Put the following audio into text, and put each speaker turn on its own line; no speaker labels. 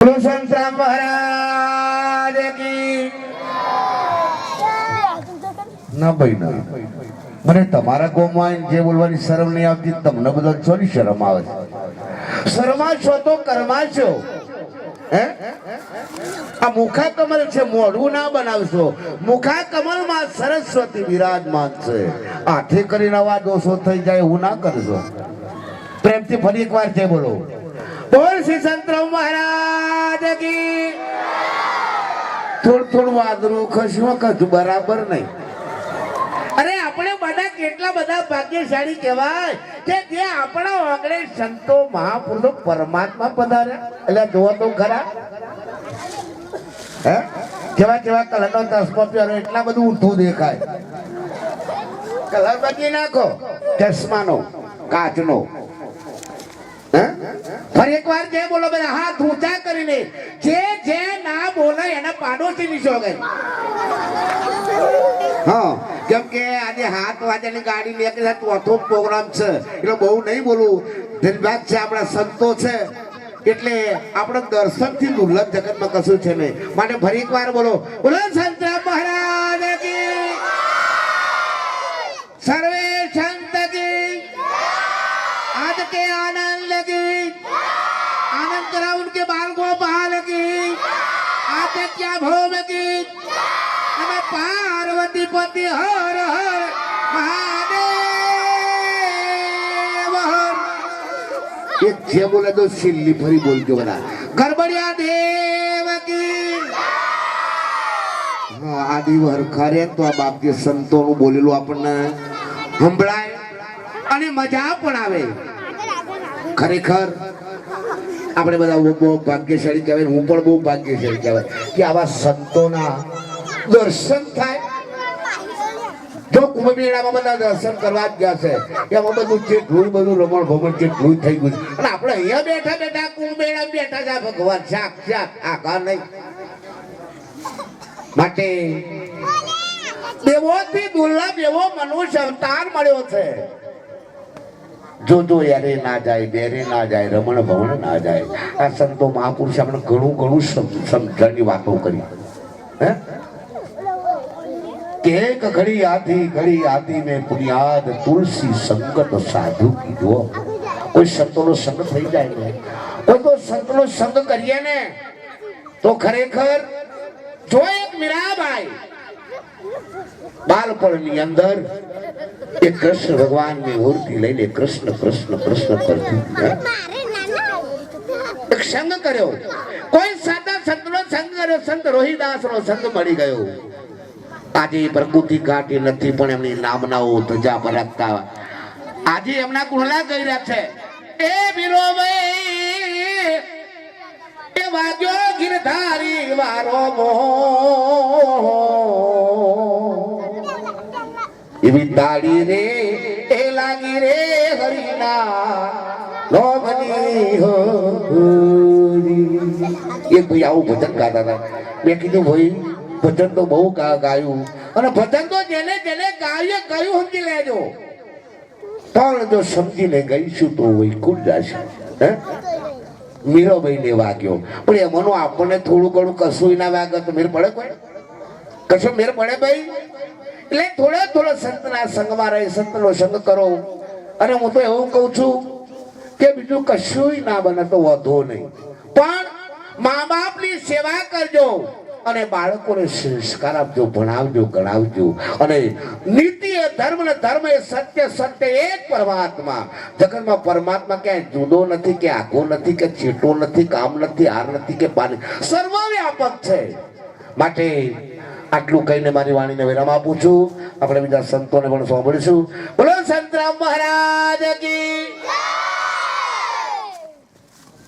संत महाराज की ना भाई ना મને તમારા ગોમાં જે બોલવાની શરમ નહીં આવતી તમને બધા છોની શરમ આવે છે શરમાશો તો કરમાશો હે આ મુખા કમલ છે મોઢું ના બનાવશો મુખા કમલ માં સરસ્વતી વિરાજમાન છે આઠે કરીને આવા દોષો થઈ જાય એવું ના કરશો પ્રેમથી ફરી એક વાર છે બોલો બોલ શ્રી સંતરામ મહારાજ કી થોડું વાદરું ખસવા કશું બરાબર નહીં અરે આપણે બધા કેટલા બધા ભાગ્યશાળી કહેવાય કે જે આપણા આંગણે સંતો મહાપુરુષો પરમાત્મા પધાર્યા એટલે જોવા તો ખરા હે કેવા કેવા કલરનો ચશ્મો પહેરો એટલા બધું ઊંધું દેખાય કલર બદલી નાખો ચશ્માનો કાચનો ફરી એક વાર જે બોલો બધા હાથ ઊંચા કરીને જે ના બોલે એના પાડોશી નિશો ગઈ હા કેમ કે આજે હાથ વાગ્યાની ગાડી લે કે ચોથો પ્રોગ્રામ છે એટલે બહુ નહીં બોલું ધન્યવાદ છે આપણા સંતો છે એટલે આપણે દર્શન થી દુર્લભ જગતમાં કશું છે નહીં માટે ફરી એક વાર બોલો બોલો સંત મહારાજ કી સર્વે સંત કી आज के आनंद लगी आनंद करा उनके बाल गोपाल की आते क्या भोम की नमः पार्वती पति हर हर महादेव एक जे बोले तो सिल्ली फरी बोल के बना गड़बड़िया देव की हाँ आदि हर खरे तो आ बाप के संतों नु बोलेલું આપણને સંભળાય અને મજા પણ આવે ખરેખર આપણે બધા બહુ ભાગ્યશાળી કહેવાય હું પણ બહુ ભાગ્યશાળી કહેવાય કે આવા સંતોના દર્શન થાય જો કુંભ મેળામાં બધા દર્શન કરવા જ ગયા છે એમાં બધું જેટલું બધું રમણ ભમણ જેટલું થઈ ગયું અને આપણે અહીંયા બેઠા બેઠા કુંભ મેળામાં બેઠા છે ભગવાન સાક્ષાત આકાર નહીં માટે દેવોથી દુર્લભ એવો મનુષ્ય અવતાર મળ્યો છે जो जो यारे ना जाए बेरे ना जाए रमण भवन ना जाए आ संतो महापुरुष આપણે ઘણું ઘણું સમજણની વાતો કરી હે કે એક ઘડી આધી में पुनियाद तुलसी संगत साधु की जो કોઈ સંતોનો સંગ થઈ જાય ને કોઈ તો સંતનો સંગ કરીએ ને તો ખરેખર જો એક મીરાબાઈ બાળપણની અંદર एक कृष्ण भगवान में मूर्ति लઈને कृष्ण कृष्ण कृष्ण करती एक संग કર્યો કોઈ સાદા સંતનો સંગ કર્યો સંત રોહિદાસનો સંગ મળી ગયો આજે પ્રકૃતિ કાટી નથી પણ એમની નામનાઓ ધજા પર રાખતા આજે એમના કુણલા ગઈ રહ્યા છે એ વીરોભાઈ એ વાગ્યો ગિરધારી વારો મોહ એવી તાળી રે એ લાગી રે હરિના લોભની હો એક ભાઈ આવું ભજન ગાતા હતા મેં કીધું ભાઈ ભજન તો બહુ ગાયું અને ભજન તો જેને જેને ગાયું કયું સમજી લેજો પણ જો સમજીને ગઈશું તો વૈકુંઠ જશે હે મીરાબાઈ ને વાગ્યો પણ એમાંનું આપણને થોડું ઘણું કશું ના વાગે તો મેર પડે કોઈ કશું મેર પડે ભાઈ એટલે થોડો સંતના સંગમાં રહી સંતનો સંગ કરો અને હું તો એવું કહું છું કે બીજું કશું ના બને તો વધો નહીં પણ મા બાપની સેવા કરજો અને બાળકોને સંસ્કાર આપજો ભણાવજો ગણાવજો અને નીતિ એ ધર્મ ને ધર્મ એ સત્ય સત્ય એક પરમાત્મા જગતમાં પરમાત્મા ક્યાંય જુદો નથી કે આખો નથી કે ચેટો નથી કામ નથી હાર નથી કે પાણી સર્વવ્યાપક છે માટે આટલું કહીને મારી વાણીને વિરામ આપું છું આપણે બીજા સંતોને પણ સાંભળીશું બોલો સંતરામ મહારાજ કી